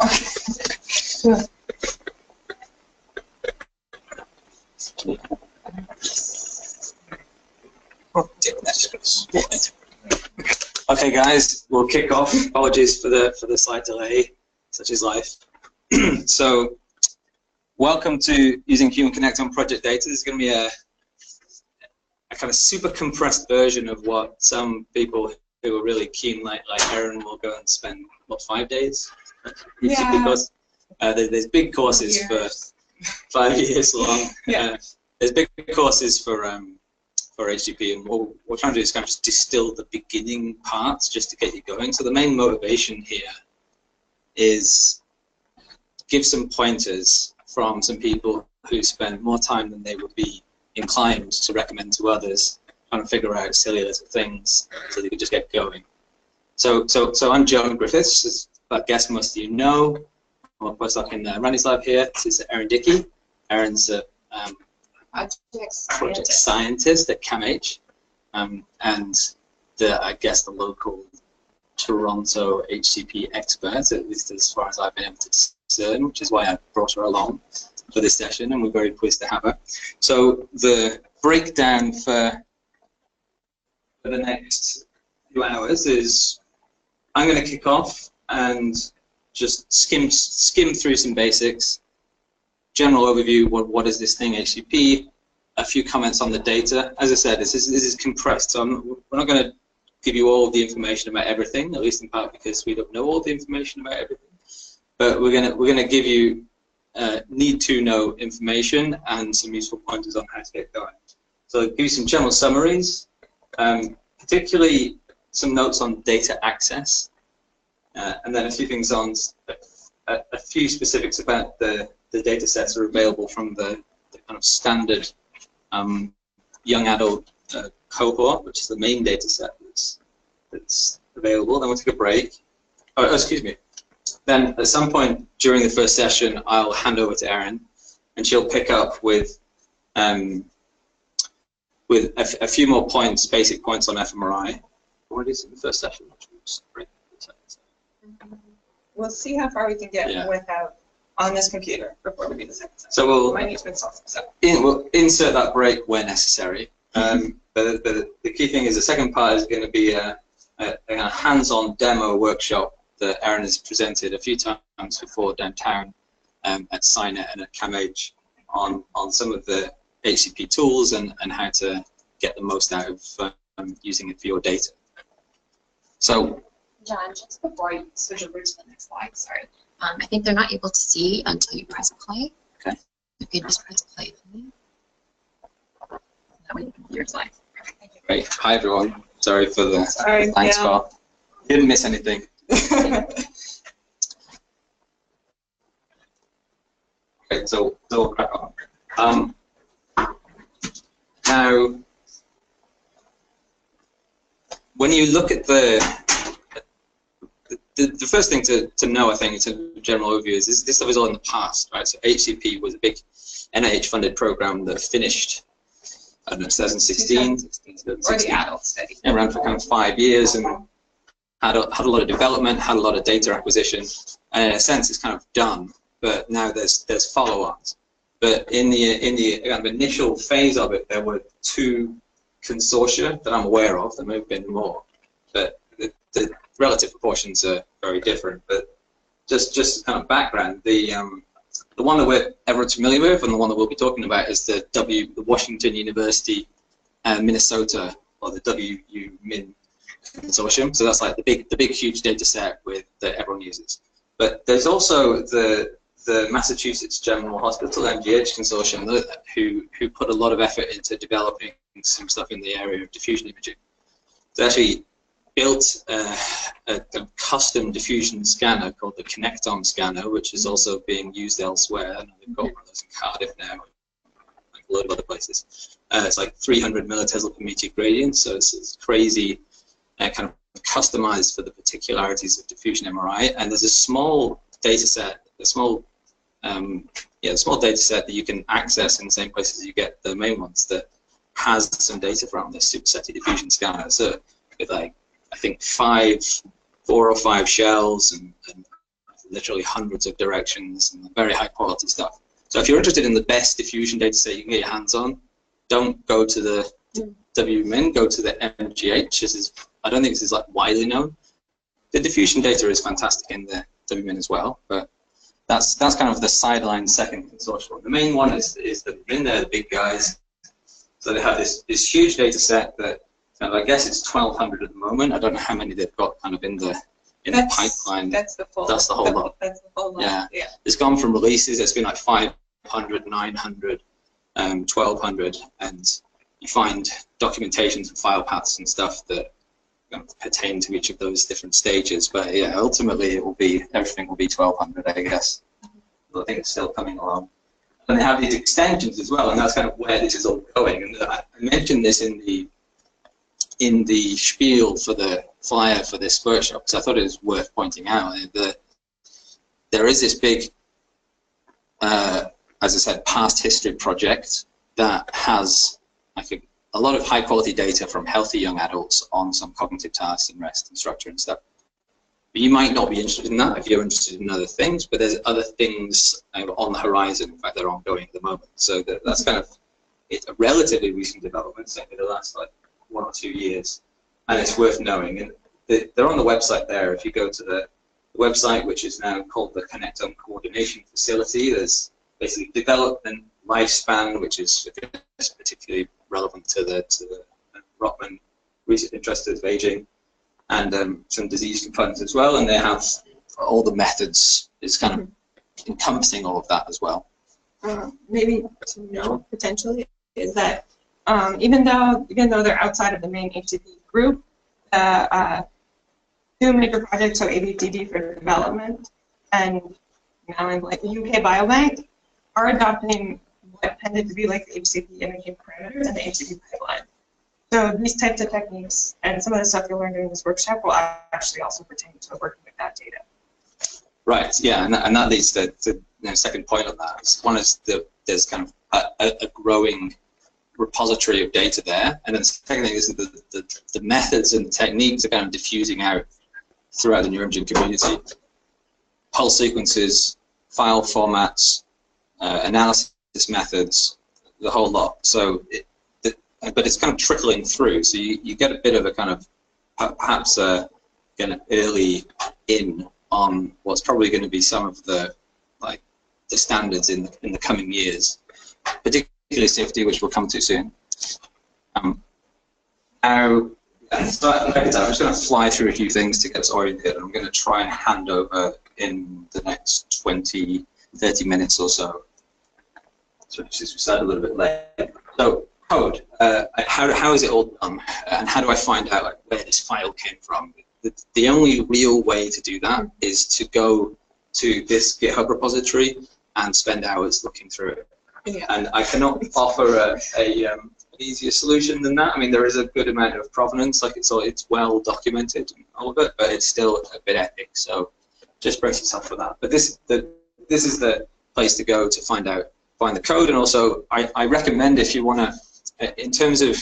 Okay. Okay, guys, we'll kick off. Apologies for the slight delay, such is life. So, welcome to using Human Connectome project data. This is going to be a kind of super compressed version of what some people who are really keen, like Erin, will go and spend, what, 5 days? Yeah. There's big courses for 5 years long. Yeah. There's big courses for HCP, and what we're trying to do is kind of just distill the beginning parts just to get you going. So the main motivation here is give some pointers from some people who spend more time than they would be inclined to recommend to others, trying to figure out silly little things so they could just get going. So I'm Joan Griffiths, as I guess most of you know. I'm a postdoc in Randy's lab here. This is Erin Dickey. Erin's a project scientist at CAMH, and I guess the local Toronto HCP expert, at least as far as I've been able to discern, which is why I brought her along for this session, and we're very pleased to have her. So the breakdown for the next few hours is I'm going to kick off and just skim through some basics, general overview, what is this thing, HCP, a few comments on the data. As I said, this is compressed, so we're not going to give you all the information about everything, at least in part because we don't know all the information about everything. But we're gonna give you need to know information and some useful pointers on how to get going. So I'll give you some general summaries, particularly some notes on data access, and then a few things on a few specifics about the data sets that are available from the kind of standard young adult cohort, which is the main data set that's available. Then we'll take a break. Oh, excuse me. Then at some point during the first session, I'll hand over to Erin, and she'll pick up with a few more points, basic points on fMRI. What is it in the first session? We'll see how far we can get without on this computer before we do the second session. So we'll insert that break where necessary. But the key thing is the second part is going to be a hands-on demo workshop that Erin has presented a few times before downtown at SciNet and at CAMH on some of the HCP tools and how to get the most out of using it for your data. So, John, just before you switch over to the next slide, sorry, I think they're not able to see until you press play. Okay. You can just press play for me. That way you can see your slide. Thank you. Great. Hi everyone. Sorry for the blank spot. Didn't miss anything. Okay, so we'll crack on. Now, when you look at the first thing to know, I think, in a general overview, is this stuff is all in the past, right? So HCP was a big NIH-funded program that finished, I don't know, 2016. Or the adult study. It ran for kind of 5 years and had a lot of development, had a lot of data acquisition, and in a sense it's kind of done. But now there's follow-ons. But in the kind of initial phase of it, there were 2 consortia that I'm aware of. There may have been more, but the relative proportions are very different. But just kind of background, the one that everyone's familiar with and the one that we'll be talking about is the Washington University Minnesota, or the WU-Min consortium. So that's like the big huge data set that everyone uses. But there's also the Massachusetts General Hospital MGH consortium who put a lot of effort into developing some stuff in the area of diffusion imaging. They actually built a custom diffusion scanner called the Connectome scanner, which is also being used elsewhere. I know they've got one of those in Cardiff now, like a lot of other places. It's like 300 millitesla per meter gradient, so it's crazy, kind of customized for the particularities of diffusion MRI. And there's a small data set, small data set that you can access in the same places as you get the main ones that has some data from this SuperSETI diffusion scanner. So with like, I think 4 or 5 shells and literally hundreds of directions and very high quality stuff. So if you're interested in the best diffusion data set you can get your hands on, don't go to the WMIN, go to the MGH. This is, I don't think this is like widely known. The diffusion data is fantastic in the WMIN as well, but that's kind of the sideline second consortium. The main one is the in there, the big guys. So they have this huge data set that kind of, I guess it's 1,200 at the moment. I don't know how many they've got kind of in the pipeline. That's the whole lot. That's the whole lot. Yeah. It's gone from releases. It's been like 500, 900, 1,200, and you find documentations and file paths and stuff that pertain to each of those different stages. But yeah, ultimately it will be, everything will be 1,200, I guess. I think it's still coming along. And they have these extensions as well, and that's kind of where this is all going. And I mentioned this in the spiel for the flyer for this workshop, because I thought it was worth pointing out that there is this big, as I said, past history project that has, I think, a lot of high quality data from healthy young adults on some cognitive tasks and rest and structure and stuff. But you might not be interested in that if you're interested in other things, but there's other things on the horizon. In fact, they're ongoing at the moment. So that's kind of, it's a relatively recent development, certainly the last like 1 or 2 years, and it's worth knowing. And they're on the website there. If you go to the website, which is now called the Connectome Coordination Facility, there's basically development lifespan, which is particularly relevant to the Rotman research interest of aging, and some disease components as well. And they have all the methods. It's kind of encompassing all of that as well. Maybe to note potentially is that even though they're outside of the main HCP group, two major projects, so ABCD for development and now in like the UK Biobank, are adopting what tended to be like the HCP imaging parameters and the HCP pipeline. So these types of techniques and some of the stuff you'll learn during this workshop will actually also pertain to working with that data. Right. Yeah, and that leads to the second point on that. One is there's kind of a growing repository of data there, and then the second thing is the methods and techniques are kind of diffusing out throughout the neuroimaging community. Pulse sequences, file formats, analysis methods, the whole lot. So, but it's kind of trickling through. So you get a bit of a kind of perhaps an early in on what's probably going to be some of the standards in the coming years, particularly CIFTI, which we'll come to soon. Now, I'm just going to fly through a few things to get us oriented. I'm going to try and hand over in the next 20, 30 minutes or so. So since we started a little bit late. So code, how is it all done, and how do I find out where this file came from? The only real way to do that is to go to this GitHub repository and spend hours looking through it. Yeah. And I cannot offer an easier solution than that. I mean, there is a good amount of provenance, like it's well documented and all of it, but it's still a bit epic. So just brace yourself for that. But this is the place to go to find the code, and also I recommend, if you want to, in terms of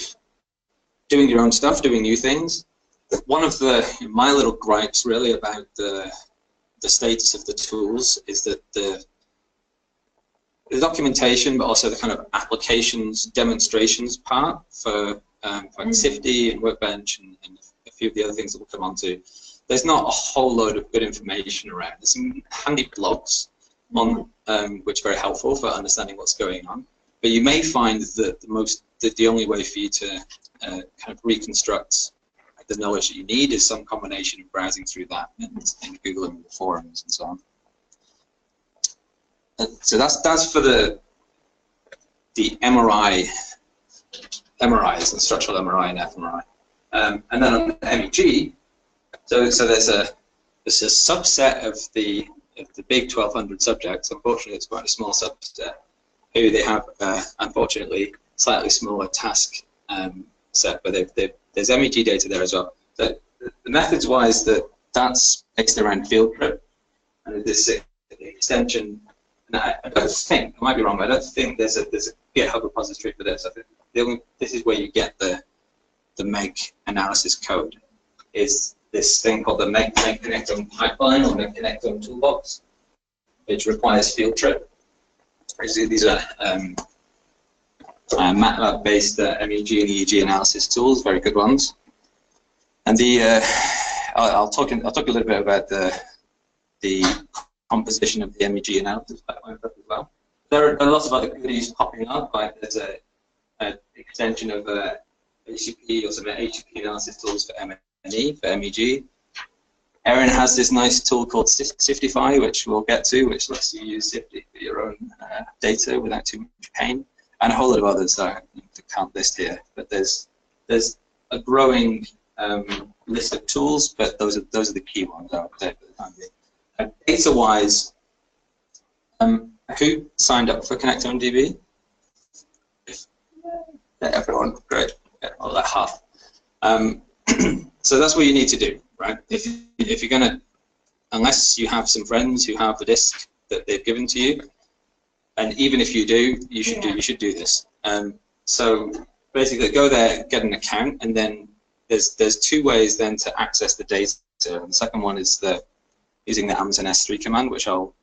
doing your own stuff, doing new things, one of my little gripes really about the status of the tools is that the documentation, but also the kind of applications, demonstrations part for CIFTI and Workbench and a few of the other things that we'll come on to, there's not a whole load of good information around. There's some handy blogs on which are very helpful for understanding what's going on. But you may find that the only way for you to kind of reconstruct the knowledge that you need is some combination of browsing through that and Googling the forums and so on. So that's for the MRIs, the structural MRI and fMRI. And then on the MEG, so there's a subset of the big 1,200 subjects. Unfortunately, it's quite a small subset who they have, unfortunately, slightly smaller task set, but there's MEG data there as well. So the methods-wise, that's based around field trip, and this extension. I don't think, I might be wrong, but I don't think there's a GitHub repository for this. I think this is where you get the MEG analysis code. Is this thing called the Connectome pipeline or Connectome toolbox, which requires field trip. These are MATLAB-based MEG and EEG analysis tools, very good ones. And I'll talk a little bit about the composition of the MEG analysis pipeline as well. There are lots of other goodies popping up. Like there's an extension of HCP or some HCP analysis tools for M&E, for MEG. Erin has this nice tool called CIFTI, which we'll get to, which lets you use CIFTI for your own data without too much pain, and a whole lot of others that I can't list here. But there's a growing list of tools, but those are the key ones I would say for the time being. Data-wise, who signed up for Connectome DB? Everyone, great. Yeah, well, that half. So that's what you need to do, right? If you're gonna, unless you have some friends who have the disk that they've given to you, and even if you do, you should do this. So basically, go there, get an account, and then there's two ways then to access the data. And the second one is using the Amazon S3 command, which I'll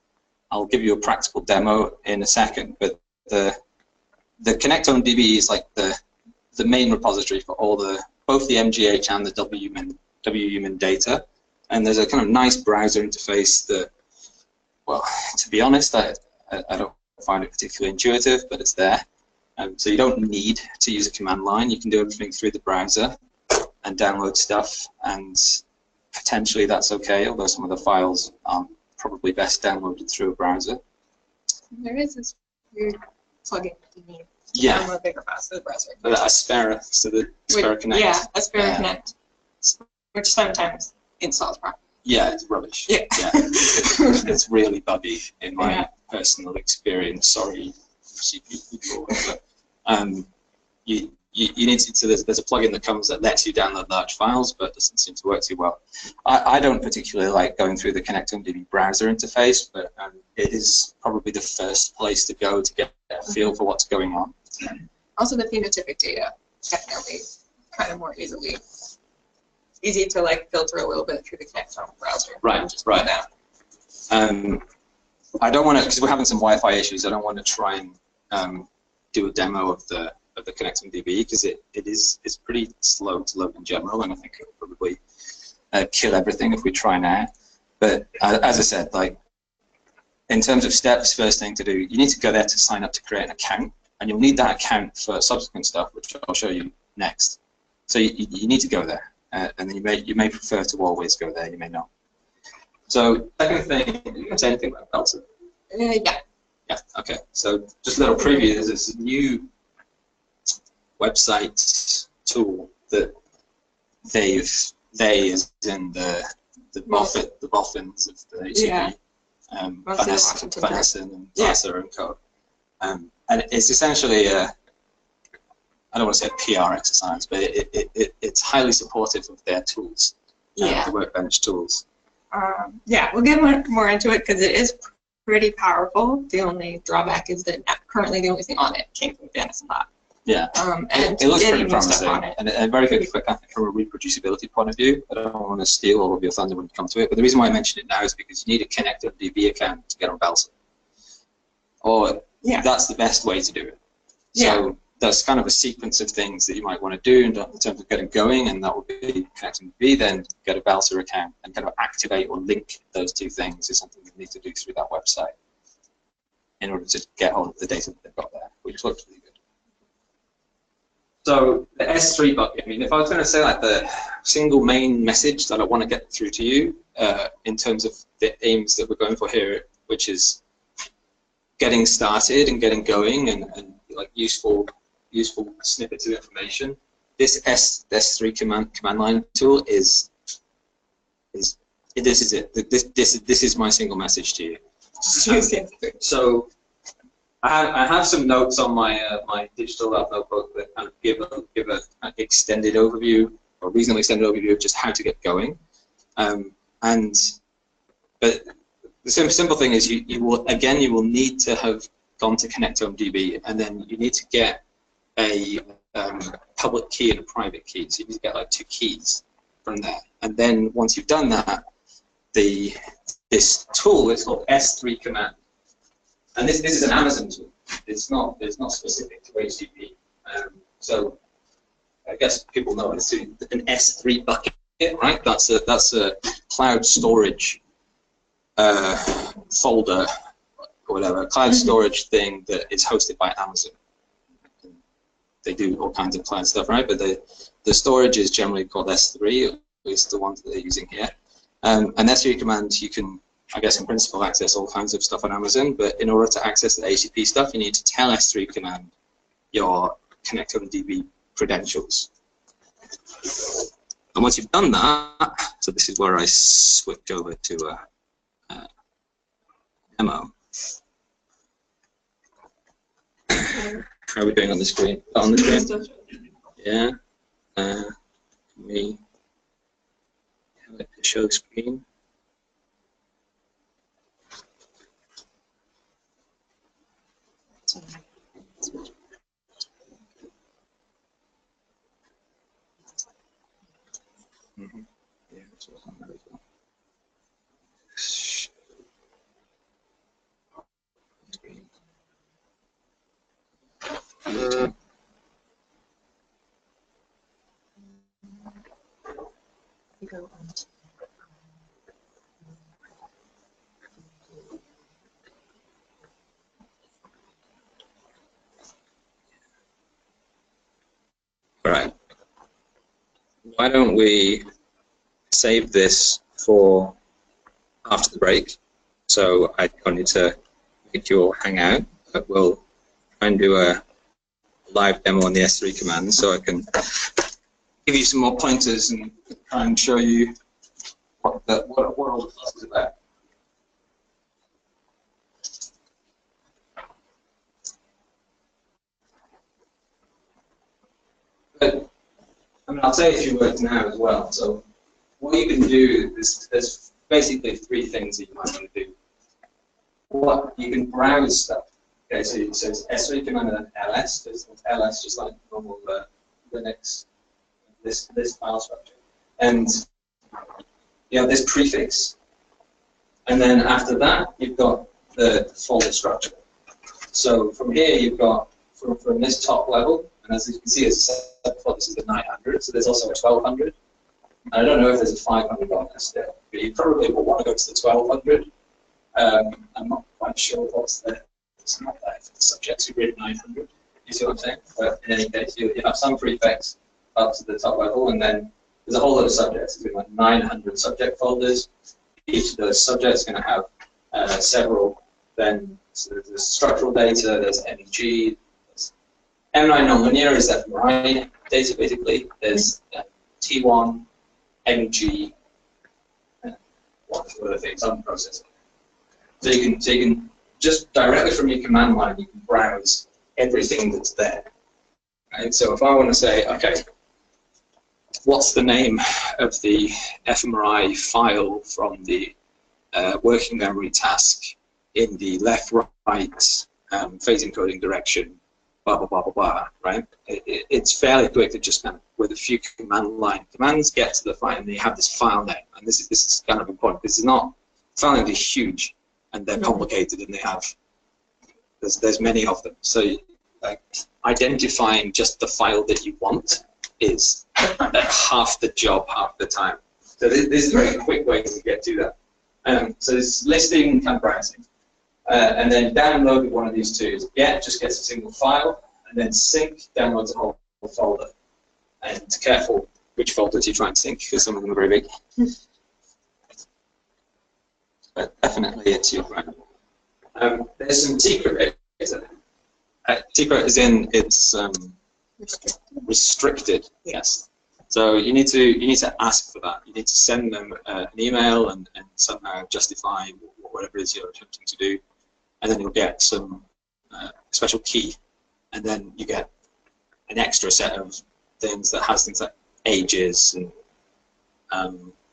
give you a practical demo in a second. But the Connectome DB is like the main repository for both the MGH and the WUMIN data. And there's a kind of nice browser interface that, well, to be honest, I don't find it particularly intuitive, but it's there. So you don't need to use a command line. You can do everything through the browser and download stuff, and potentially that's okay, although some of the files aren't probably best downloaded through a browser. There is this weird plugin you need. Yeah. Download bigger files for the browser. Aspera, so the Aspera Connect. Yeah, Aspera Connect, which sometimes installs properly. Yeah, it's rubbish. Yeah. It's really buggy in my personal experience. Sorry, CPU people. But, you need to, so there's a plugin that comes that lets you download large files, but doesn't seem to work too well. I don't particularly like going through the Connectome DB browser interface, but it is probably the first place to go to get a feel for what's going on. Also, the phenotypic data definitely kind of more easy to like filter a little bit through the Connectome browser. Right. I don't want to, because we're having some Wi-Fi issues. I don't want to try and do a demo of the Connectome DB, because it's pretty slow to load in general, and I think it'll probably kill everything if we try now. But as I said, like in terms of steps, first thing to do, you need to go there to sign up to create an account, and you'll need that account for subsequent stuff, which I'll show you next. So you need to go there, and then you may prefer to always go there, you may not. So second thing, you can say anything about Belter? Yeah. Okay. So just a little preview. There's this new website tool that they is in the boffins of the HCP, Vanessa and Vassar and co. And it's essentially I don't want to say a PR exercise, but it's highly supportive of their tools, the Workbench tools. We'll get more into it because it is pretty powerful. The only drawback is that currently the only thing on it came from Vanessa. Yeah, and it looks pretty promising, and a very good quick from a reproducibility point of view. I don't want to steal all of your thunder when you come to it, but the reason why I mention it now is because you need a Connectome DB account to get on Belter. Or that's the best way to do it. So there's kind of a sequence of things that you might want to do in terms of getting going, and that would be Connectome DB, then get a Belter account, and kind of activate or link those two things is something you need to do through that website in order to get hold of the data that they've got there, which looks really good. So the S3 bucket, I mean, if I was going to say like the single main message that I want to get through to you in terms of the aims that we're going for here, which is getting started and getting going and like useful snippets of information, this S3 command line tool is this is it. This is my single message to you. So I have some notes on my my digital lab notebook that kind of give an extended overview, or reasonably extended overview of just how to get going. But the simple thing is you will need to have gone to Connectome DB, and then you need to get a public key and a private key. So you need to get like two keys. from there. And then once you've done that, this tool is called S3 command. And this is an Amazon tool. It's not specific to HCP. So I guess people know it's an S3 bucket, right? That's a cloud storage folder or whatever, a cloud storage thing that is hosted by Amazon. They do all kinds of cloud stuff, right? But the storage is generally called S3, at least the ones that they're using here. And S3 command, you can, I guess, in principle, access all kinds of stuff on Amazon. But in order to access the HCP stuff, you need to tell S3 command your Connectome DB credentials. And once you've done that, so this is where I switch over to a demo. How are we doing on the screen? On the screen? Yeah. Me have it to show screen. Mm-hmm. Yeah, that's what's on there as well. All right. Why don't we save this for after the break? So I don't need to make you all hang out, but we'll try and do a live demo on the S3 command so I can give you some more pointers and try and show you what all the fuss is about. But, I mean, I'll tell you a few words now as well. So what you can do is there's basically three things that you might want to do. What you can browse stuff. Okay, so it's S3 command and ls. There's ls just like normal Linux. This file structure, and you have this prefix, and then after that you've got the folder structure. So from here you've got from this top level, and as you can see, as I said before, this is the 900. So there's also a 1200. I don't know if there's a 500 on there still, but you probably will want to go to the 1200. I'm not quite sure what's there. It's not there for the subjects who read 900. You see what I'm saying? But in any case, you have some prefix up to the top level, and then there's a whole lot of subjects. There's like 900 subject folders. Each of those subjects is going to have several. Then so there's structural data. There's MEG. There's M9 nonlinear is fMRI data basically. There's T1, MEG, one or other things, some processing. So you can just directly from your command line, you can browse everything that's there. Right? So if I want to say, okay, what's the name of the fMRI file from the working memory task in the left-right phase encoding direction, blah, blah, blah, blah, blah, right? It's fairly quick to just kind of, with a few command line commands, get to the file, and you have this file name. And this is kind of important. This is not, file names are huge, and they're complicated, and they have, there's many of them. So like, identifying just the file that you want is half the job, half the time. So this is a very quick way to get to that. So it's listing and browsing. And then download one of these two. Get just gets a single file, and then sync downloads a whole folder. And careful which folders you try and sync, because some of them are very big. But definitely it's your brand. There's some secret data. Secret is in it's restricted. Yes. So you need to ask for that. You need to send them an email and somehow justify whatever it is you're attempting to do, and then you'll get some special key, and then you get an extra set of things that has things like ages and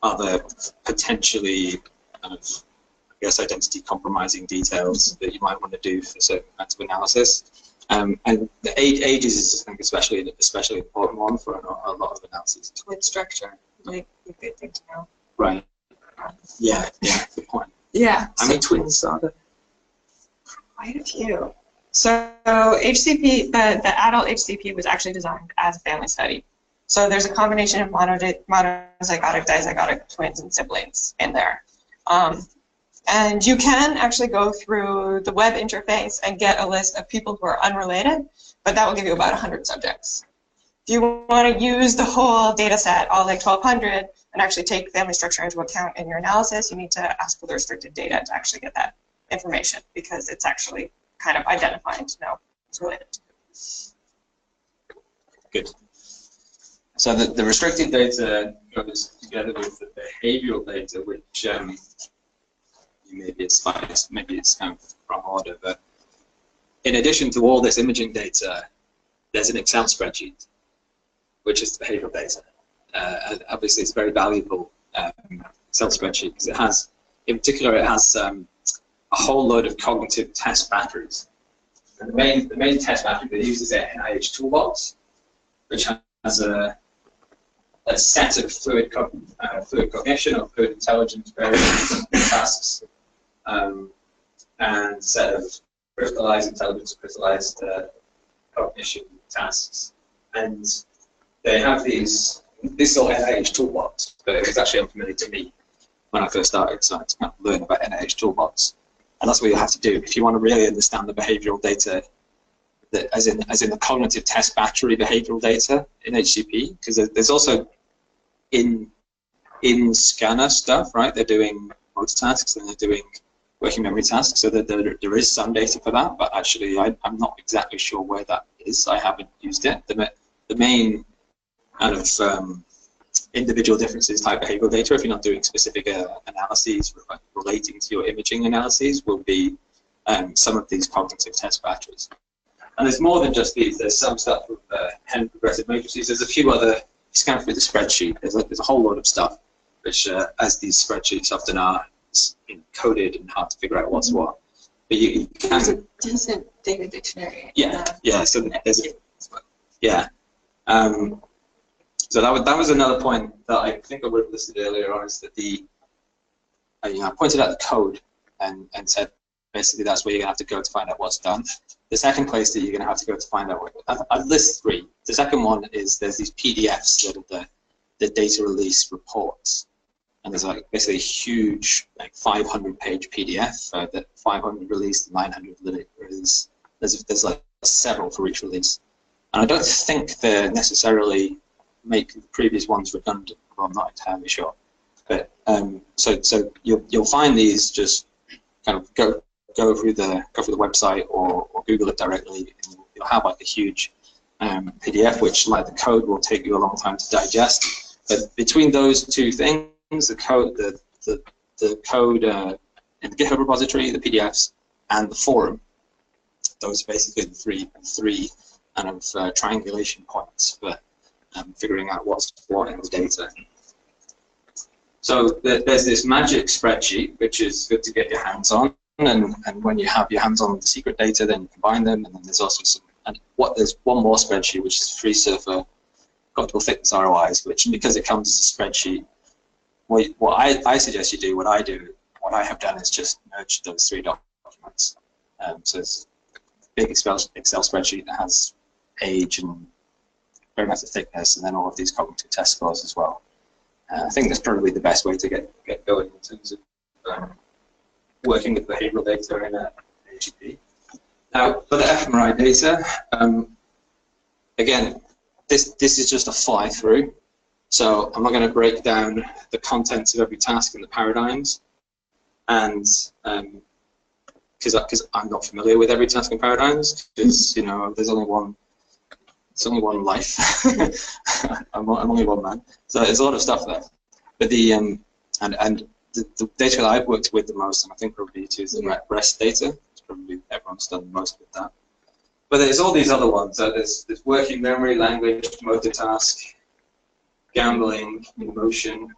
other potentially kind of, I guess, identity compromising details that you might want to do for certain kinds of analysis. And the ages is, I think, especially an important one for a lot of analysis. With structure. like a good thing to know. Right. Yeah, yeah, good point. Yeah. How many twins are there? Quite a few. So HCP, the adult HCP was actually designed as a family study. So there's a combination of monozygotic, dizygotic twins and siblings in there. And you can actually go through the web interface and get a list of people who are unrelated, but that will give you about 100 subjects. If you want to use the whole data set, all like 1,200, and actually take family structure into account in your analysis, you need to ask for the restricted data to actually get that information, because it's actually kind of identifying to know who's related to who. Good. So the restricted data goes together with the behavioral data, which maybe it's kind of from order, but in addition to all this imaging data, there's an Excel spreadsheet, which is the behavioral data. And obviously, it's a very valuable Excel spreadsheet because it has, in particular, it has a whole load of cognitive test batteries. And the main test battery that uses the NIH toolbox, which has a set of fluid cognition or fluid intelligence various tasks, and a set of crystallized intelligence or crystallized cognition tasks. And they have these, this is all NIH toolbox, but it was actually unfamiliar to me when I first started, so I had to kind of learn about NIH toolbox. And that's what you have to do if you want to really understand the behavioral data, as in the cognitive test battery behavioral data in HCP, because there's also in scanner stuff, right? They're doing motor tasks and they're doing working memory tasks, so that there is some data for that, but actually I'm not exactly sure where that is. I haven't used it. The main kind of individual differences type behavioral data, if you're not doing specific analyses relating to your imaging analyses, will be some of these cognitive test batteries. And there's more than just these. There's some stuff with Henn progressive matrices. There's a few other, scan through the spreadsheet, there's a whole lot of stuff, which as these spreadsheets often are, it's encoded and hard to figure out what's what. But you can. There's a decent data dictionary. Yeah, yeah. So there's yeah. So that was another point that I think I would have listed earlier on, is that I pointed out the code and said basically that's where you're gonna have to go to find out what's done. The second place that you're gonna have to go to find out I've listed 3. The second one is there's these PDFs that are the data release reports, and there's like basically a huge like 500-page PDF that 500 released, 900 release. There's like several for each release, and I don't think they're necessarily make the previous ones redundant. Well, I'm not entirely sure, but so you'll find these, just kind of go through the website or Google it directly, and you'll have like a huge PDF, which, like the code, will take you a long time to digest. But between those two things, the code, the code in the GitHub repository, the PDFs, and the forum, those are basically the three kind of triangulation points for figuring out what's what in the data. So there's this magic spreadsheet, which is good to get your hands on, and when you have your hands on the secret data, then you combine them, and then there's also there's one more spreadsheet, which is free surfer optical thickness ROIs, which, because it comes as a spreadsheet, what I suggest you do, what I have done is just merge those 3 documents. So it's a big Excel spreadsheet that has age and parametric thickness, and then all of these cognitive test scores as well. I think that's probably the best way to get going in terms of working with behavioral data in HCP. Now, for the fMRI data, again, this is just a fly through, so I'm not going to break down the contents of every task and the paradigms, and because I'm not familiar with every task and paradigms, because there's only one. It's only one life. I'm only one man, so there's a lot of stuff there. But the data that I've worked with the most, and I think probably too, is the REST data. It's probably everyone's done the most with that. But there's all these other ones. So there's working memory, language, motor task, gambling, emotion.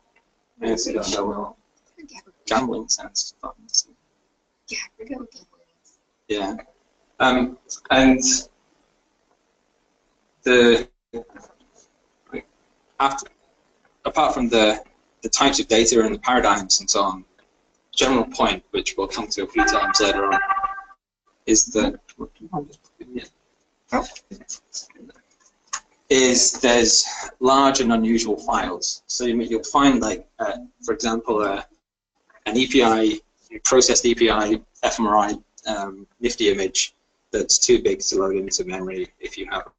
Gambling sounds fun. Yeah, I forget what gambling is. Yeah, and apart from the types of data and the paradigms and so on, general point, which we'll come to a few times later on, is that there's large and unusual files. So you'll find, like, for example, an EPI, processed EPI fMRI nifty image that's too big to load into memory if you have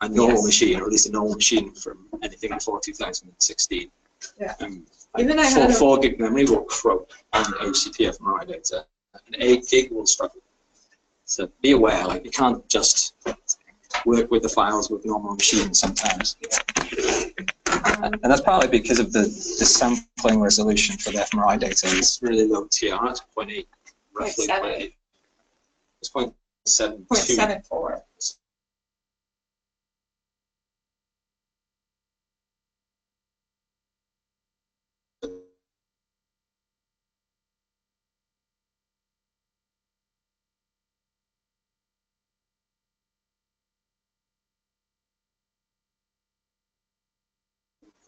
a normal machine, or at least a normal machine from anything before 2016. Yeah. Even 4 gig memory will croak on HCP fMRI data, and 8 gig will struggle. So be aware, like, you can't just work with the files with normal machines sometimes. And that's partly because of the sampling resolution for the fMRI data is really low TR, it's 0.8, roughly 0.8. It's 0.72. 0.74.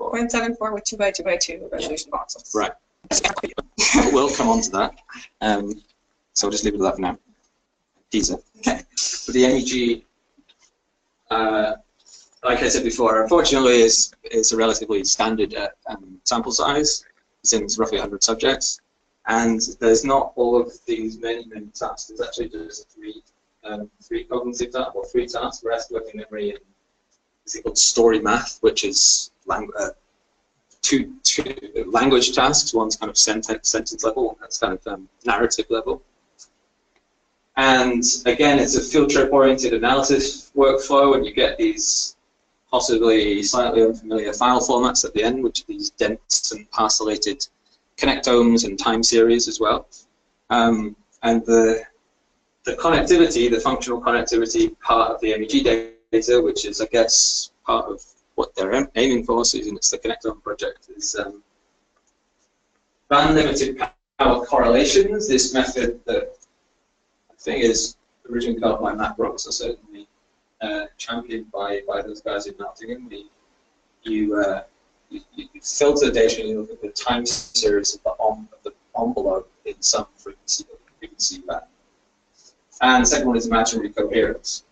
.74 with 2 by 2 by 2 resolution voxels. Right. We'll come on to that. So we'll just leave it at that for now. Teaser. Okay. For the MEG, like I said before, unfortunately, is a relatively standard sample size. It's roughly 100 subjects, and there's not all of these many tasks. There's actually just three cognitive tasks, or 3 tasks: rest, working memory, and this thing called story math, which is two language tasks. One's kind of sentence level, that's kind of narrative level. And again, it's a field trip oriented analysis workflow, and you get these possibly slightly unfamiliar file formats at the end, which are these dense and parcellated connectomes and time series as well. And the connectivity, the functional connectivity part of the MEG data, which is, I guess, part of what they're aiming for, Susan, it's the Connectome project, is band-limited power correlations. This method that I think is originally developed by Matt Brooks, or certainly championed by those guys in Nottingham. You filter data and you look at the time series of the envelope in some frequency band. And the second one is imaginary coherence,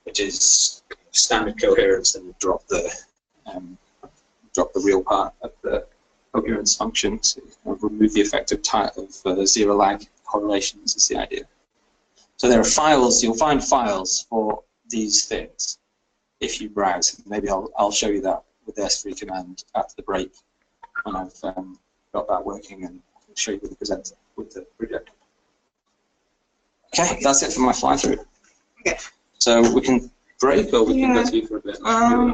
which is standard coherence, and drop the real part of the coherence function to remove the effect of zero lag correlations is the idea. So there are files, you'll find files for these things if you browse. Maybe I'll show you that with the S3 command after the break when I've got that working, and I'll show you with the presenter, with the projector. Okay, that's it for my fly through. Okay. So we can break, or we can go to you for a bit?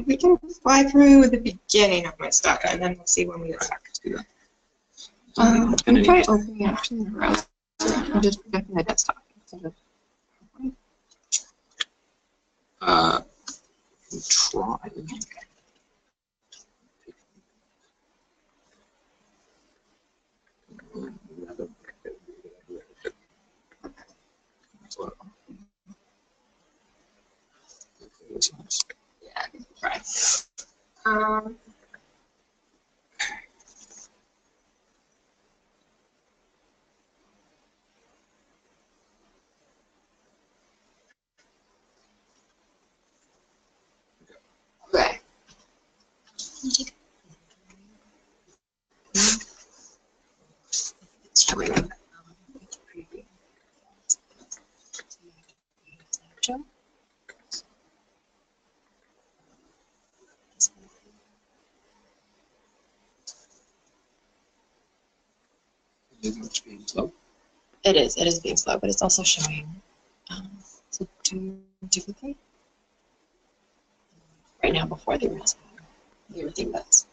We can fly through the beginning of my stuff, and then we'll see when we get back. Let's do that. I'm going to try opening actually the browser. I'm just projecting my desktop. Try. Yeah, try. Okay. It's being slow. It is being slow, but it's also showing. So to duplicate right now before the everything does.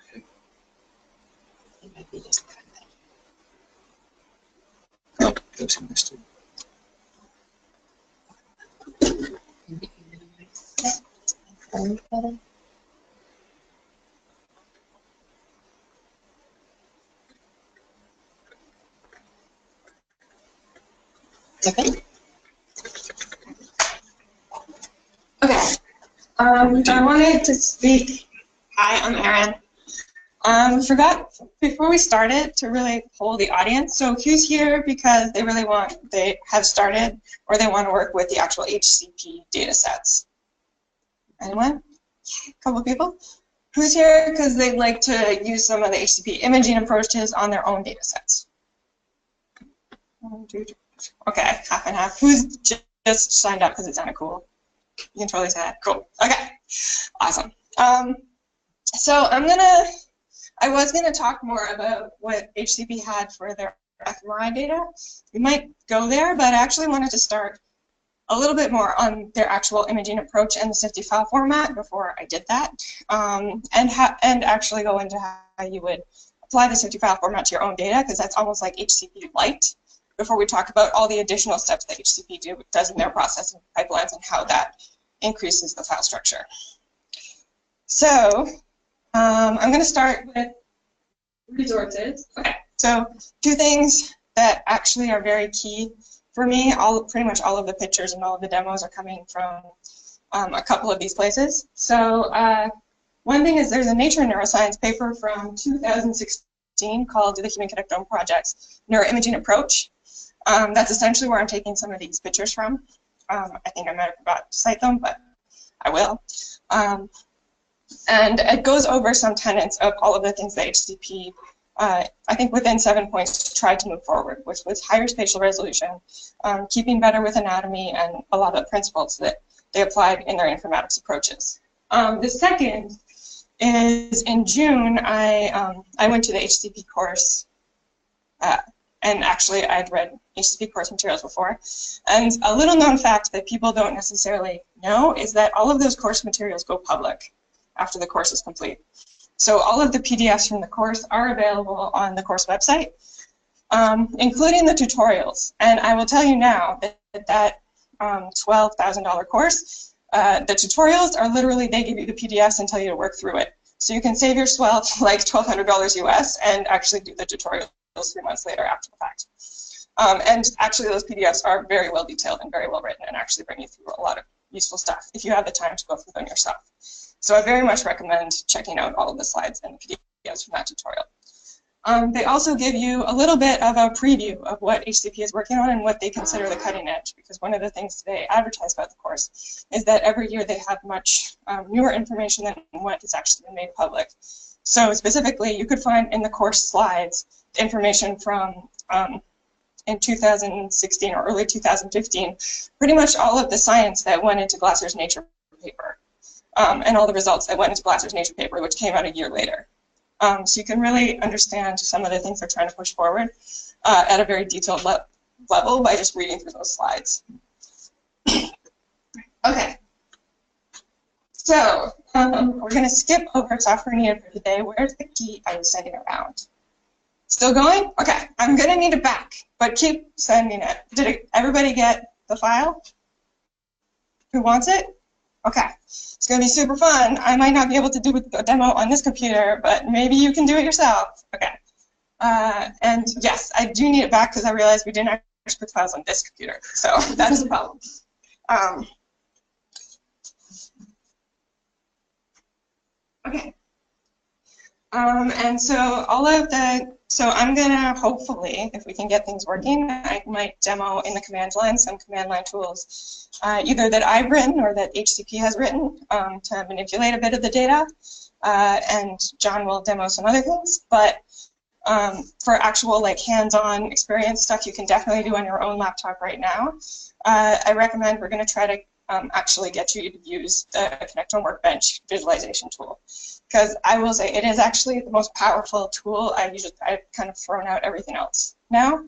Okay. It might be just kind Oh, goes in this too. of. Okay. I wanted to speak. Hi, I'm Erin. Forgot before we started to really poll the audience. So who's here because they have started or they want to work with the actual HCP data sets? Anyone? A couple of people. Who's here because they'd like to use some of the HCP imaging approaches on their own data sets? 1, 2, 3. Okay, half and half. Who's just signed up because it sounded cool? You can totally say that. Cool. Okay. Awesome. So I was gonna talk more about what HCP had for their fMRI data. We might go there, but I actually wanted to start a little bit more on their actual imaging approach and the CIFTI file format before I did that, and actually go into how you would apply the CIFTI file format to your own data, because that's almost like HCP light, before we talk about all the additional steps that HCP does in their processing pipelines and how that increases the file structure. So I'm going to start with resources. Okay, so 2 things that actually are very key for me. Pretty much all of the pictures and all of the demos are coming from a couple of these places. So one thing is there's a Nature Neuroscience paper from 2016 called The Human Connectome Project's Neuroimaging Approach. That's essentially where I'm taking some of these pictures from. I think I might have forgot to cite them, but I will. And it goes over some tenets of all of the things that HCP, I think within 7 points, tried to move forward, which was higher spatial resolution, keeping better with anatomy, and a lot of the principles that they applied in their informatics approaches. The second is in June, I went to the HCP course, and actually I'd read HCP course materials before. And a little known fact that people don't necessarily know is that all of those course materials go public after the course is complete. So all of the PDFs from the course are available on the course website, including the tutorials. And I will tell you now that $12,000 course, the tutorials are literally, they give you the PDFs and tell you to work through it. So you can save your swell to like $1,200 US and actually do the tutorials 3 months later after the fact. And actually those PDFs are very well detailed and very well written and actually bring you through a lot of useful stuff if you have the time to go through them yourself. So I very much recommend checking out all of the slides and the PDFs from that tutorial. They also give you a little bit of a preview of what HCP is working on and what they consider the cutting edge, because one of the things they advertise about the course is that every year they have much newer information than what has actually been made public. So specifically, you could find in the course slides information from in 2016 or early 2015, pretty much all of the science that went into Glasser's Nature paper, and all the results that went into Glasser's Nature paper, which came out a year later. So you can really understand some of the things they're trying to push forward at a very detailed level by just reading through those slides. Okay. So we're going to skip over software needed for today. Where's the key I was sending around? Still going? Okay. I'm going to need it back, but keep sending it. Did everybody get the file? Who wants it? Okay. It's going to be super fun. I might not be able to do a demo on this computer, but maybe you can do it yourself. Okay. And yes, I do need it back because I realized we didn't actually put files on this computer, so that is a problem. Okay. And so I'm gonna hopefully, if we can get things working, I might demo in the command line some command line tools, either that I've written or that HCP has written to manipulate a bit of the data, and John will demo some other things. But for actual like hands-on experience stuff, you can definitely do on your own laptop right now. I recommend we're gonna try to actually get you to use the Connectome Workbench visualization tool, because I will say it is actually the most powerful tool. I've kind of thrown out everything else now,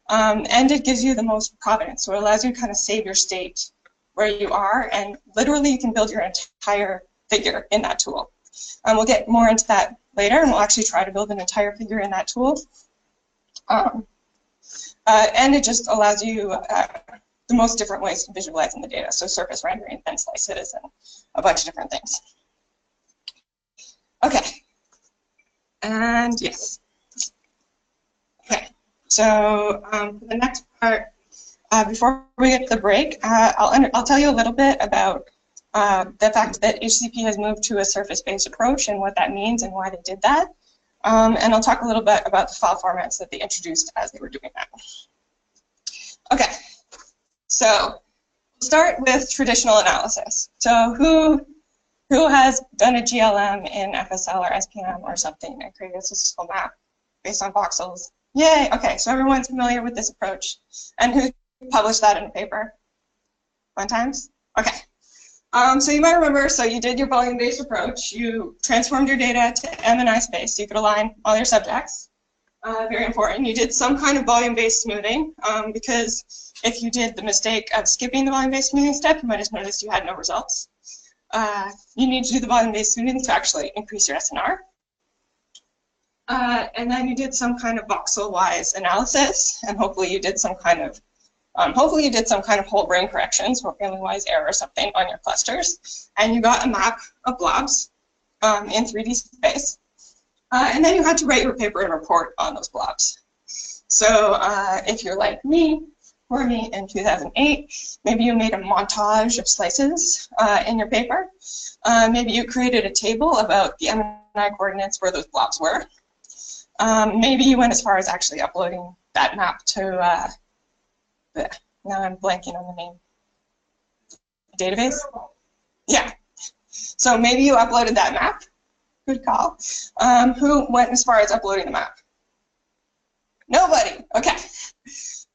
and it gives you the most provenance. So it allows you to kind of save your state where you are, and literally you can build your entire figure in that tool. We'll get more into that later, and we'll actually try to build an entire figure in that tool. And it just allows you the most different ways to visualizing the data, so surface rendering, and slices, and a bunch of different things. Okay, and yes. Okay, so for the next part, before we get to the break, I'll tell you a little bit about the fact that HCP has moved to a surface-based approach and what that means and why they did that. And I'll talk a little bit about the file formats that they introduced as they were doing that. Okay, so we'll start with traditional analysis. So who has done a GLM in FSL or SPM or something and created a statistical map based on voxels? Yay, okay, so everyone's familiar with this approach. And who published that in a paper? Fun times? Okay. So you might remember, so you did your volume-based approach. You transformed your data to M&I space so you could align all your subjects. Very important. You did some kind of volume-based smoothing because if you did the mistake of skipping the volume-based smoothing step, you might have noticed you had no results. You need to do the volume-based smoothing to actually increase your SNR. And then you did some kind of voxel-wise analysis, and hopefully you did some kind of whole brain corrections or family-wise error or something on your clusters, and you got a map of blobs in 3D space. And then you had to write your paper and report on those blobs. So if you're like me, or me in 2008, maybe you made a montage of slices in your paper. Maybe you created a table about the M&I coordinates where those blobs were. Maybe you went as far as actually uploading that map to now I'm blanking on the name. Database? Yeah. So maybe you uploaded that map. Good call. Who went as far as uploading the map? Nobody. Okay.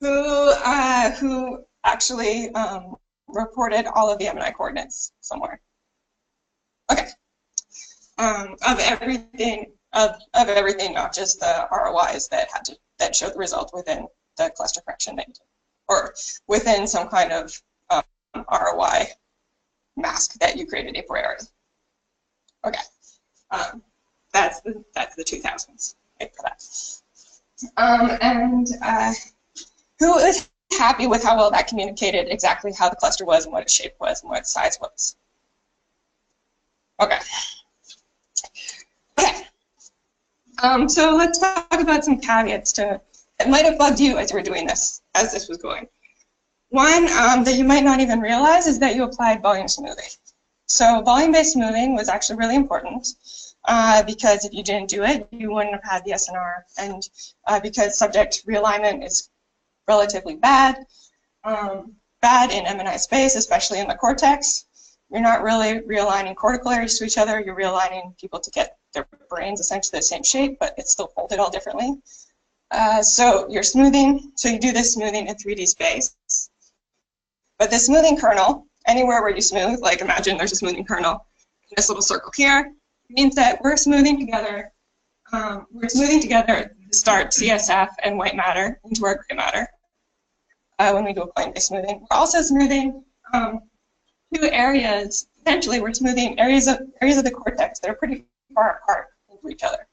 Who actually reported all of the M&I coordinates somewhere? Okay. Of everything, not just the ROIs that showed the result within the cluster correction that you did, or within some kind of ROI mask that you created a priori. Okay, that's the 2000s. Right, for that. Who is happy with how well that communicated exactly how the cluster was and what its shape was and what its size was? Okay. Okay. So let's talk about some caveats that might have bugged you as you were doing this, as this was going. One that you might not even realize is that you applied volume smoothing. So volume-based smoothing was actually really important because if you didn't do it, you wouldn't have had the SNR, and because subject realignment is relatively bad in M&I space, especially in the cortex. You're not really realigning cortical areas to each other. You're realigning people to get their brains essentially the same shape, but it's still folded all differently. So you're smoothing. So you do this smoothing in 3D space. But the smoothing kernel, anywhere where you smooth, like imagine there's a smoothing kernel in this little circle here, means that we're smoothing together. To start CSF and white matter into our gray matter when we do a plane-based smoothing. We're also smoothing two areas. Essentially, we're smoothing areas of the cortex that are pretty far apart from each other.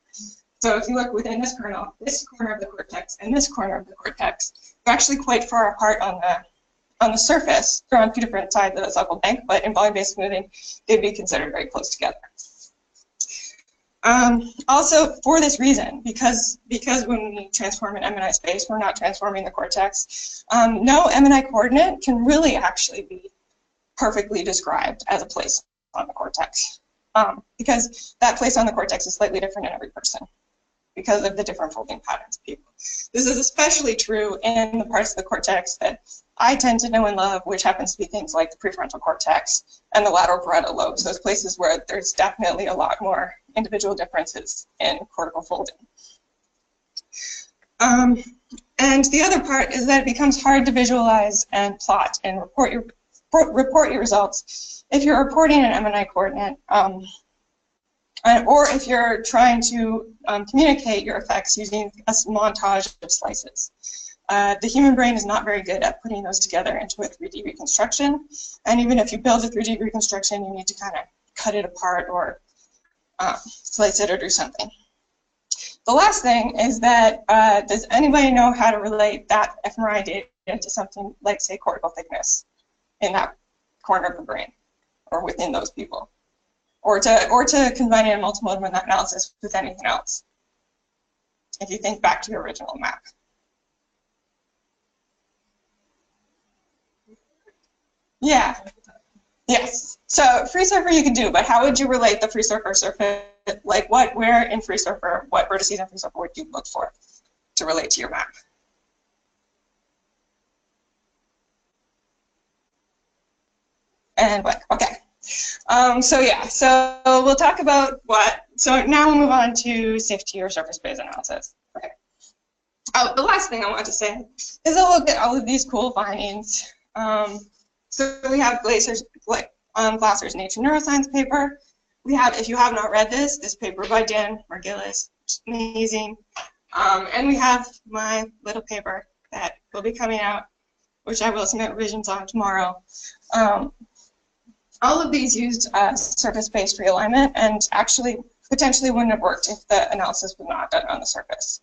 So if you look within this kernel, this corner of the cortex and this corner of the cortex, they're actually quite far apart on the surface. They're on two different sides of the sulcal bank, but in volume-based smoothing, they'd be considered very close together. Also, for this reason, because when we transform an M&I space, we're not transforming the cortex, no M&I coordinate can really actually be perfectly described as a place on the cortex, because that place on the cortex is slightly different in every person because of the different folding patterns of people. This is especially true in the parts of the cortex that I tend to know and love, which happens to be things like the prefrontal cortex and the lateral parietal lobes, those places where there's definitely a lot more individual differences in cortical folding. And the other part is that it becomes hard to visualize and plot and report your results if you're reporting an M&I coordinate, or if you're trying to communicate your effects using a montage of slices. The human brain is not very good at putting those together into a 3D reconstruction, and even if you build a 3D reconstruction, you need to kind of cut it apart or slice it or do something. The last thing is that, does anybody know how to relate that fMRI data to something like, say, cortical thickness in that corner of the brain, or within those people, or to combining a multimodal analysis with anything else? If you think back to your original map. Yeah. Yes. So free surfer you can do, but how would you relate the free surfer surface? Like where in free surfer, what vertices in free surfer would you look for to relate to your map? And what? Okay. So yeah, so we'll talk about what. So now we'll move on to CIFTI or surface-based analysis. Okay. Oh, the last thing I want to say is a look at all of these cool findings. So we have Glasser's Nature Neuroscience paper. We have, if you have not read this paper by Dan Margilis, amazing. And we have my little paper that will be coming out, which I will submit revisions on tomorrow. All of these used surface-based realignment, and actually potentially wouldn't have worked if the analysis was not done on the surface.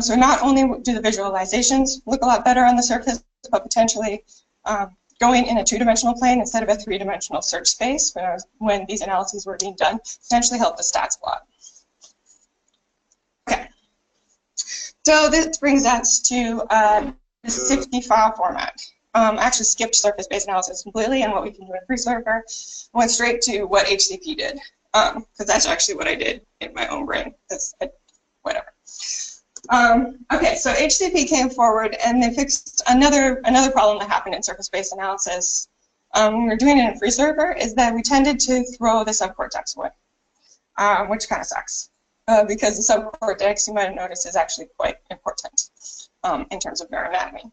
So not only do the visualizations look a lot better on the surface, but potentially going in a two-dimensional plane instead of a three-dimensional search space when these analyses were being done potentially helped the stats a lot. Okay, so this brings us to the CIFTI file format. I actually skipped surface-based analysis completely and what we can do in free surfer. Went straight to what HCP did, because that's actually what I did in my own brain. Whatever. Okay, so HCP came forward and they fixed another problem that happened in surface-based analysis when we were doing it in free surfer, is that we tended to throw the subcortex away, which kind of sucks, because the subcortex, you might have noticed, is actually quite important in terms of neuroanatomy.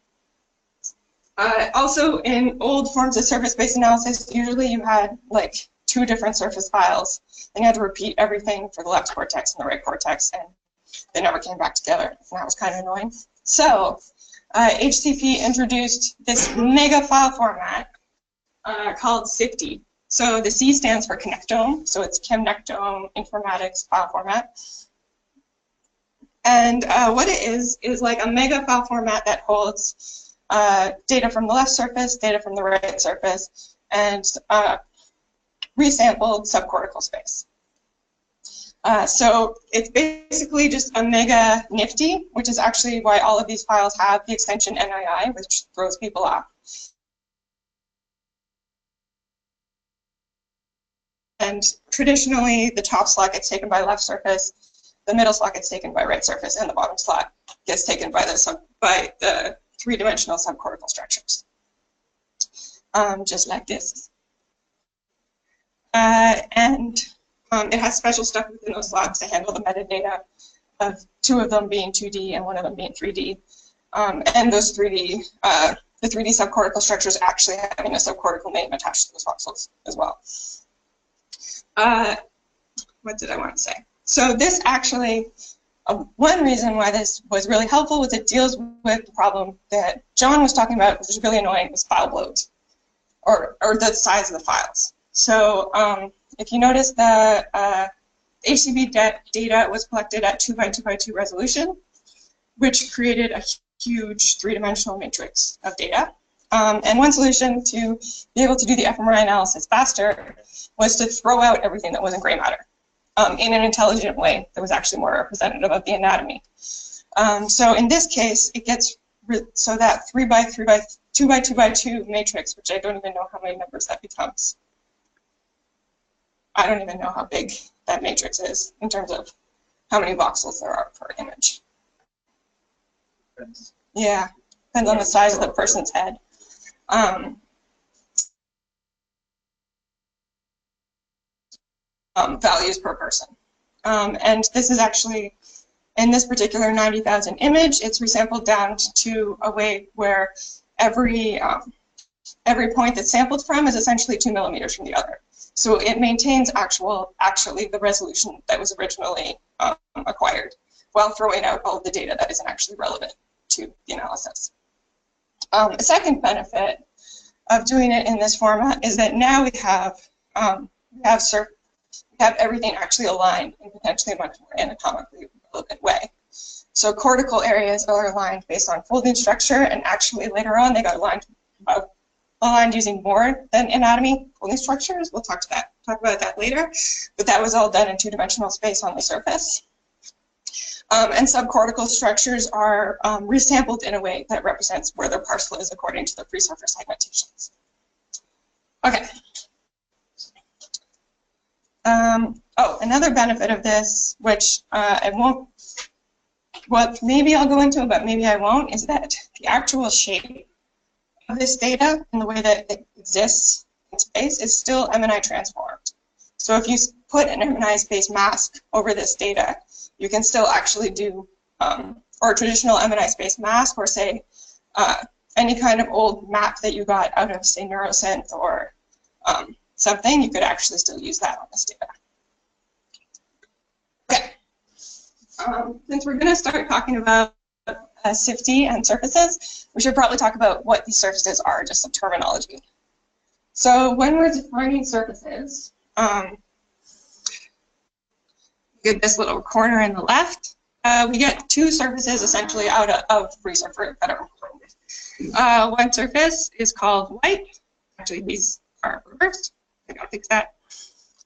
Also, in old forms of surface-based analysis, usually you had like 2 different surface files, and you had to repeat everything for the left cortex and the right cortex, and they never came back together, and that was kind of annoying. So HCP introduced this mega file format called CIFTI. So the C stands for Connectome, so it's Connectome Informatics file format. And what it is like a mega file format that holds data from the left surface, data from the right surface, and resampled subcortical space. So it's basically just a mega nifty, which is actually why all of these files have the extension NII, which throws people off. And traditionally, the top slot gets taken by left surface, the middle slot gets taken by right surface, and the bottom slot gets taken by the three-dimensional subcortical structures, just like this. It has special stuff within those slots to handle the metadata of 2 of them being 2D and 1 of them being 3D. And those 3D, the 3D subcortical structures actually having a subcortical name attached to those voxels as well. What did I want to say? So this actually, one reason why this was really helpful was it deals with the problem that John was talking about, which was really annoying, was file bloats, or the size of the files. So if you notice, the HCP data was collected at 2x2x2 resolution, which created a huge 3-dimensional matrix of data. And one solution to be able to do the fMRI analysis faster was to throw out everything that wasn't gray matter in an intelligent way that was actually more representative of the anatomy. So in this case, it gets so that 2x2x2 matrix, which I don't even know how many numbers that becomes. I don't even know how big that matrix is in terms of how many voxels there are per image. Yeah, depends on the size of the person's head. Values per person. And this is actually, in this particular 90,000 image, it's resampled down to a way where every point that's sampled from is essentially 2 millimeters from the other. So it maintains actually the resolution that was originally acquired, while throwing out all of the data that isn't actually relevant to the analysis. A second benefit of doing it in this format is that now we have everything actually aligned in potentially a much more anatomically relevant way. So cortical areas are aligned based on folding structure, and actually later on they got aligned using more than anatomy folding structures. We'll talk about that later, but that was all done in 2-dimensional space on the surface. And subcortical structures are resampled in a way that represents where their parcel is according to the free surface segmentations. Okay. Oh, another benefit of this, which I won't, well, maybe I'll go into, but maybe I won't, is that the actual shape of this data and the way that it exists in space is still MNI transformed. So if you put an MNI space mask over this data, you can still actually do, or a traditional MNI space mask, or say any kind of old map that you got out of, say, Neurosynth or something, you could actually still use that on this data. Okay. Since we're going to start talking about CIFTI and surfaces, we should probably talk about what these surfaces are, just some terminology. So when we're defining surfaces, get this little corner in the left, we get two surfaces essentially out of FreeSurfer that are important. One surface is called white. Actually, these are reversed. I gotta fix that.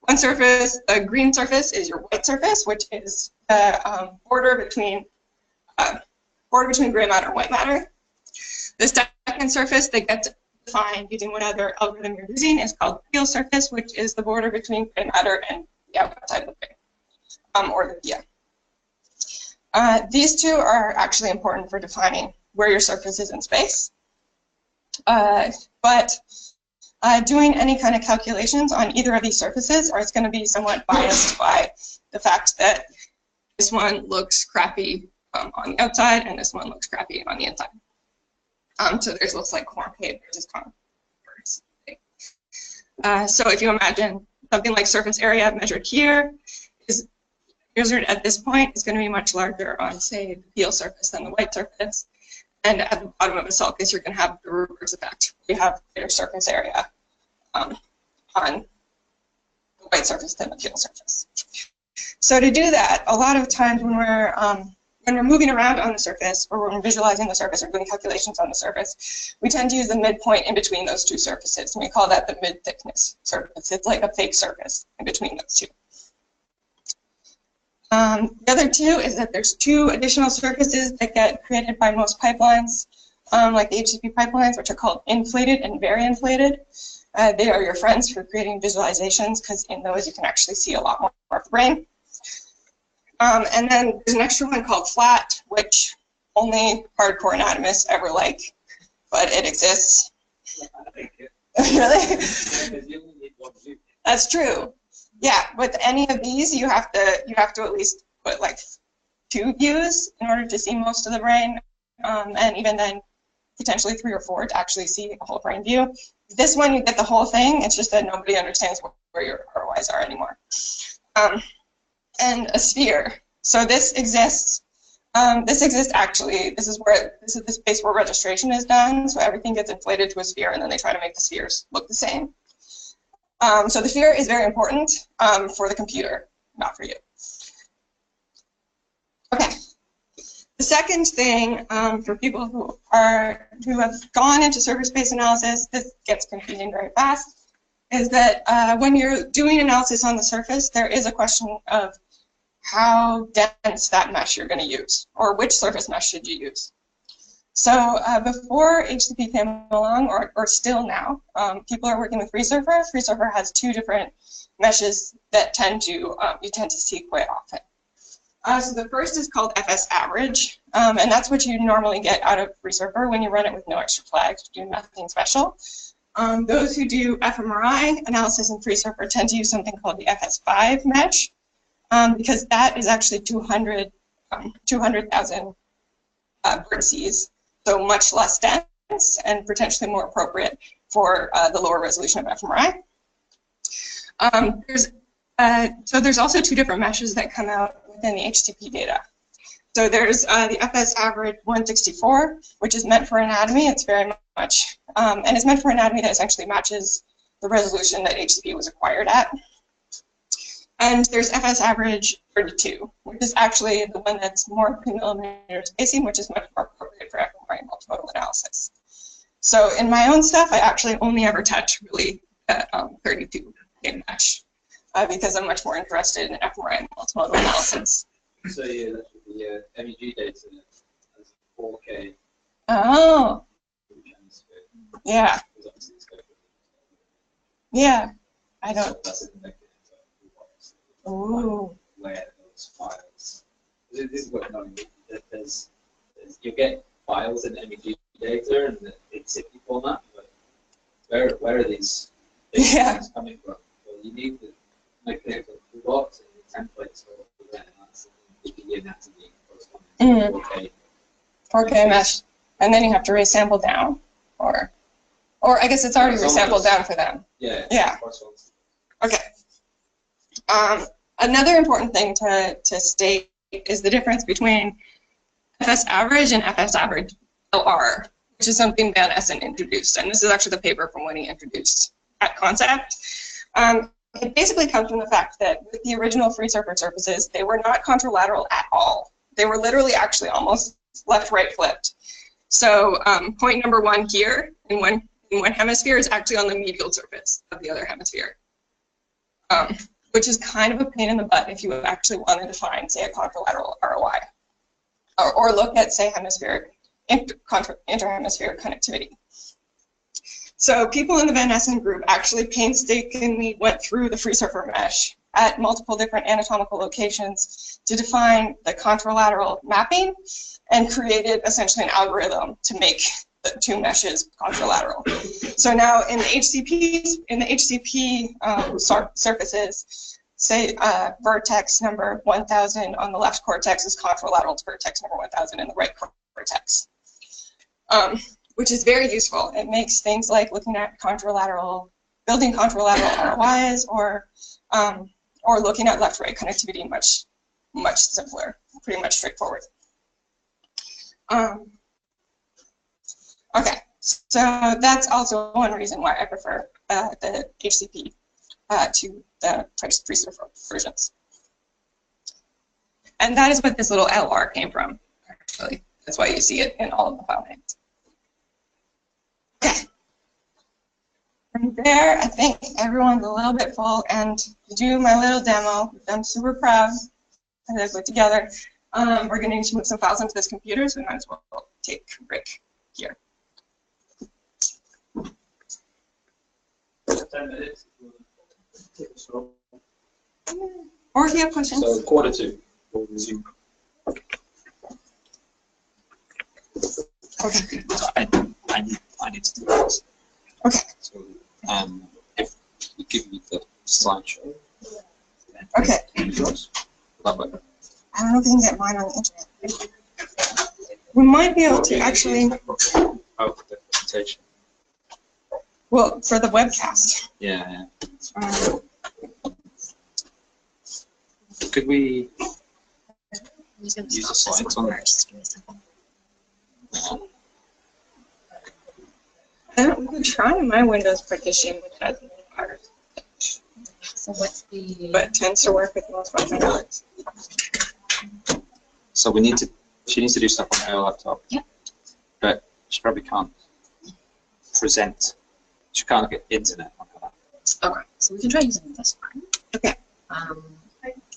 One surface, a green surface, is your white surface, which is the border between gray matter and white matter. The second surface that gets defined using whatever algorithm you're using is called the field surface, which is the border between gray matter and the outside of the gray, or the via. These two are actually important for defining where your surface is in space. But doing any kind of calculations on either of these surfaces is going to be somewhat biased by the fact that this one looks crappy on the outside and this one looks crappy on the inside. So theirs looks like corn paved versus concrete. So if you imagine something like surface area measured here is measured at this point is going to be much larger on, say, the field surface than the white surface. And at the bottom of a sulcus, you're going to have the reverse effect. You have greater surface area on the white surface than the field surface. So to do that, a lot of times when we're moving around on the surface, or when we're visualizing the surface or doing calculations on the surface, we tend to use the midpoint in between those two surfaces, and we call that the mid-thickness surface. It's like a fake surface in between those two. The other two is that there's two additional surfaces that get created by most pipelines, like the HCP pipelines, which are called inflated and very inflated. They are your friends for creating visualizations, because in those you can actually see a lot more of the brain. And then there's an extra one called flat, which only hardcore anatomists ever like, but it exists. Really? That's true. Yeah, with any of these, you have to at least put like 2 views in order to see most of the brain, and even then, potentially 3 or 4 to actually see a whole brain view. This one, you get the whole thing. It's just that nobody understands where your ROIs are anymore. And a sphere. So this exists. Actually. This is the space where registration is done. So everything gets inflated to a sphere, and then they try to make the spheres look the same. So the sphere is very important for the computer, not for you. Okay. The second thing for people who have gone into surface space analysis, this gets confusing very fast, is that when you're doing analysis on the surface, there is a question of how dense that mesh you're going to use, or which surface mesh should you use. So before HCP came along, or still now, people are working with FreeSurfer. FreeSurfer has 2 different meshes that you tend to see quite often. So the first is called FS average, and that's what you normally get out of FreeSurfer when you run it with no extra flags, you do nothing special. Those who do fMRI analysis in FreeSurfer tend to use something called the FS5 mesh, because that is actually 200,000 vertices, so much less dense and potentially more appropriate for the lower resolution of fMRI. So there's also 2 different meshes that come out within the HCP data. So there's the FS average 164, which is meant for anatomy. It's very much, and it's meant for anatomy that essentially matches the resolution that HCP was acquired at. And there's FS average 32, which is actually the one that's more pre-millimeter spacing, which is much more appropriate for fMRI multimodal analysis. So in my own stuff, I actually only ever touch really 32 in mesh, because I'm much more interested in fMRI and multimodal analysis. So yeah, that's the MEG data as 4K. Oh. Yeah. Yeah, I don't. That's a connected Ooh. where those files. This is what there's you get files in MEG data and it's HCP format, but where are these things coming from? Well, you need the mechanical toolbox and the templates for that, and that's the beginning to be corresponding 4K mesh, and then you have to resample down, or I guess it's already resampled down for them. Yeah. Yeah. Okay. Another important thing to state is the difference between FS average and FS average LR, which is something Van Essen introduced, and this is actually the paper from when he introduced that concept. It basically comes from the fact that with the original free surfaces, they were not contralateral at all. They were literally actually almost left-right flipped. So point number 1 here in one hemisphere is actually on the medial surface of the other hemisphere, which is kind of a pain in the butt if you actually wanted to find, say, a contralateral ROI, or look at, say, interhemispheric connectivity. So people in the Van Essen group actually painstakingly went through the free surfer mesh at multiple different anatomical locations to define the contralateral mapping and created essentially an algorithm to make the 2 meshes contralateral. So now in the HCP surfaces, say vertex number 1000 on the left cortex is contralateral to vertex number 1000 in the right cortex, which is very useful. It makes things like looking at building contralateral ROIs or looking at left-right connectivity much simpler, pretty much straightforward. Okay, so that's also one reason why I prefer the HCP to the free surfer versions. And that is what this little LR came from, actually. That's why you see it in all of the file names. Okay. From there, I think everyone's a little bit full, and to do my little demo, I'm super proud that I put together. We're going to need to move some files into this computer, so we might as well take a break here. 10 minutes. Or if you have questions. So 1:45. We'll resume. Okay. So I need to do this. Okay. So if you give me the slideshow. Okay. Lovely. I don't know if you can get mine on the internet. We might be able to actually. Oh, the presentation. Well, for the webcast. Yeah. Could we use the slides on that? We could try my Windows partition, which has no virus. So what's the? But it tends to work with most Windows. So she needs to do stuff on her laptop. Yep. But she probably can't present. She can't get internet on her laptop. Okay, so we can try using this one. Okay.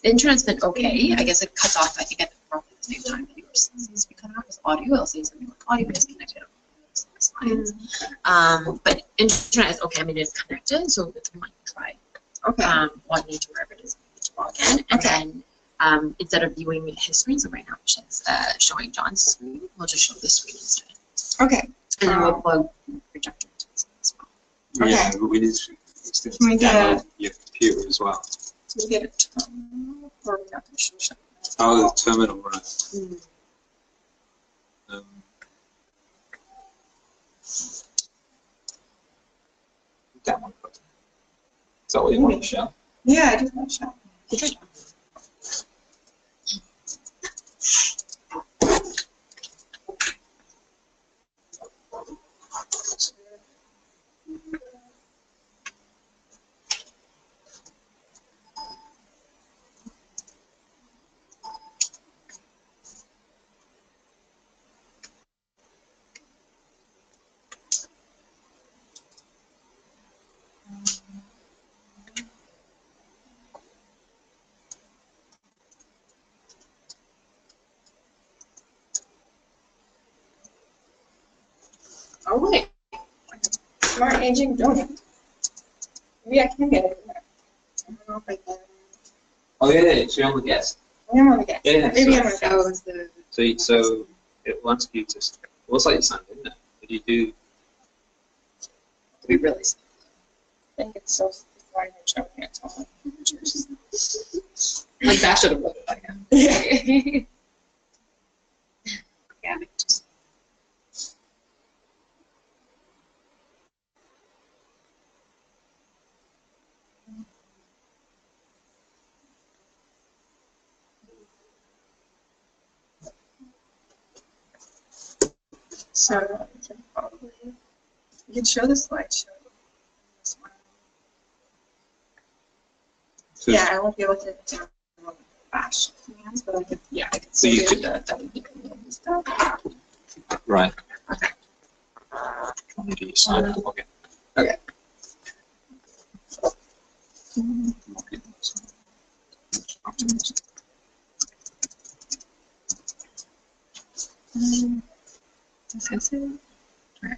The internet's been okay. I guess it cuts off, I think, at the same time that yours seems to be cut off with audio. It'll say something like audio disconnected. But internet is okay. I mean, it's connected, so it's one try. Okay. Logging into wherever it is you need to log in, and then instead of viewing his screen, so right now which is showing John's screen, we'll just show this screen instead. Okay. And then we'll plug projector into this as well. Okay. Yeah, we need to extend Can we get download your computer as well. We get it. Or we have to show. Oh, the terminal, right. That one. Is that what you want to show? Yeah, I just want to show. Okay. All right. Smart aging donut. Maybe I can get it. I don't know if I can. Oh yeah, so you're on the guest. I'm on the guest. Yeah, Maybe so- I'm on the So guest. is the So it wants you to. It looks like you signed in there. Did you do? we really I think it's so sorry for showing it to like that should have looked like him. Yeah. Yeah. Just, So we can probably you can show the slideshow. This one. So- Yeah, I won't be able to download Bash commands, but I could. Yeah, I could So you still could- do the WP command and stuff. Right. Okay. Trying to do your sign in. Okay. Okay. this is it. Right.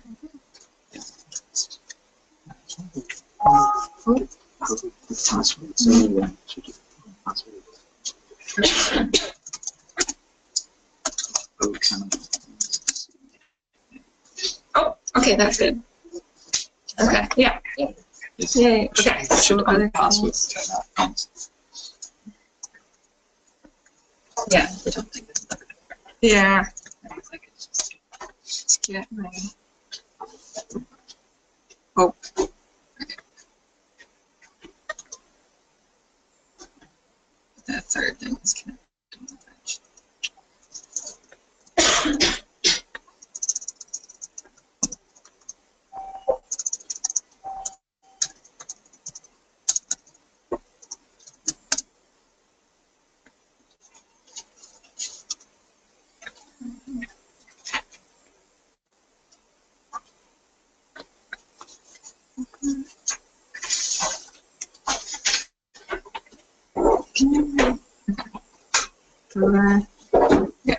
Oh, okay, that's good. Okay, yeah. Yay. Okay, so other Passwords. Yeah, I don't think this is ever Yeah. I was like, it's just Let's get my. oh. The third thing is connected to the bench. Yeah.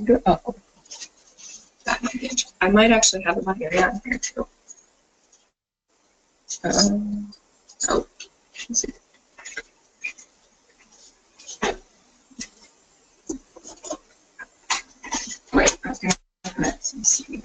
Good. Oh. That might be interesting. I might actually have it on here. Yeah, here too. Oh. Let's see. Wait, I was gonna let's see.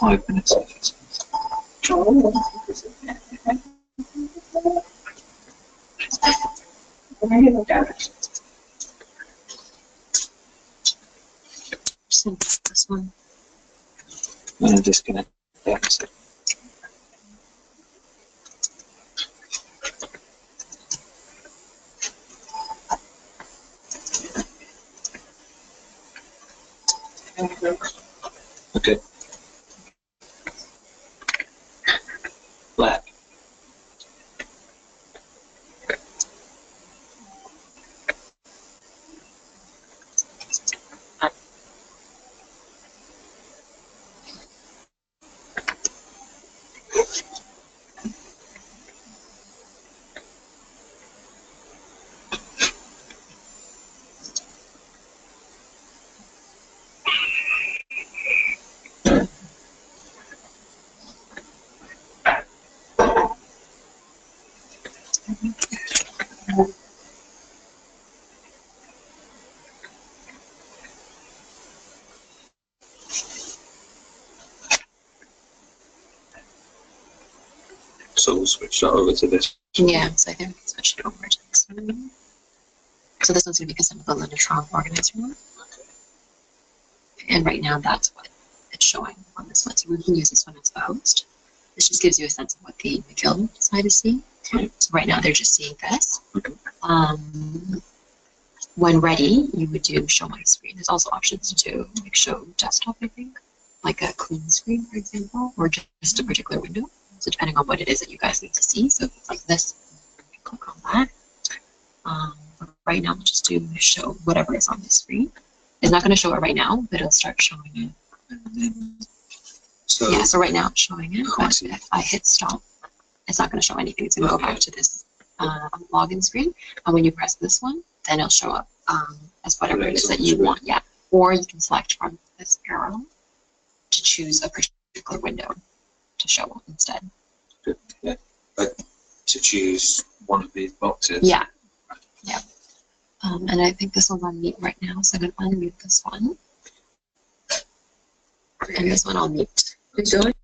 Open it. Oh. Maybe look at it. Since this one. I'm going to disconnect that. Okay. Black. So we'll switch that over to this. Yeah, so I think we can switch it over to this one. So this one's going to be a simple neutron organizer one. And right now that's what it's showing on this one. So we can use this one as the host. This just gives you a sense of what the McGill side is seeing. So right now they're just seeing this. When ready, you would do show my screen. There's also options to do like show desktop, I think, like a clean screen, for example, or just a particular window. So depending on what it is that you guys need to see. So if it's like this, you can click on that. But right now, we'll just do show whatever is on the screen. It's not going to show it right now, but it'll start showing it. So Yeah, so right now it's showing it, but if I hit stop, it's not going to show anything. It's going to go back to this login screen. And when you press this one, then it'll show up as whatever it is that you want. Yeah. Or you can select from this arrow to choose a particular window to show instead. Yeah. Like to choose one of these boxes. Yeah. Yeah. And I think this one's on mute right now, so I'm going to unmute this one. And this one I'll mute. Keep going.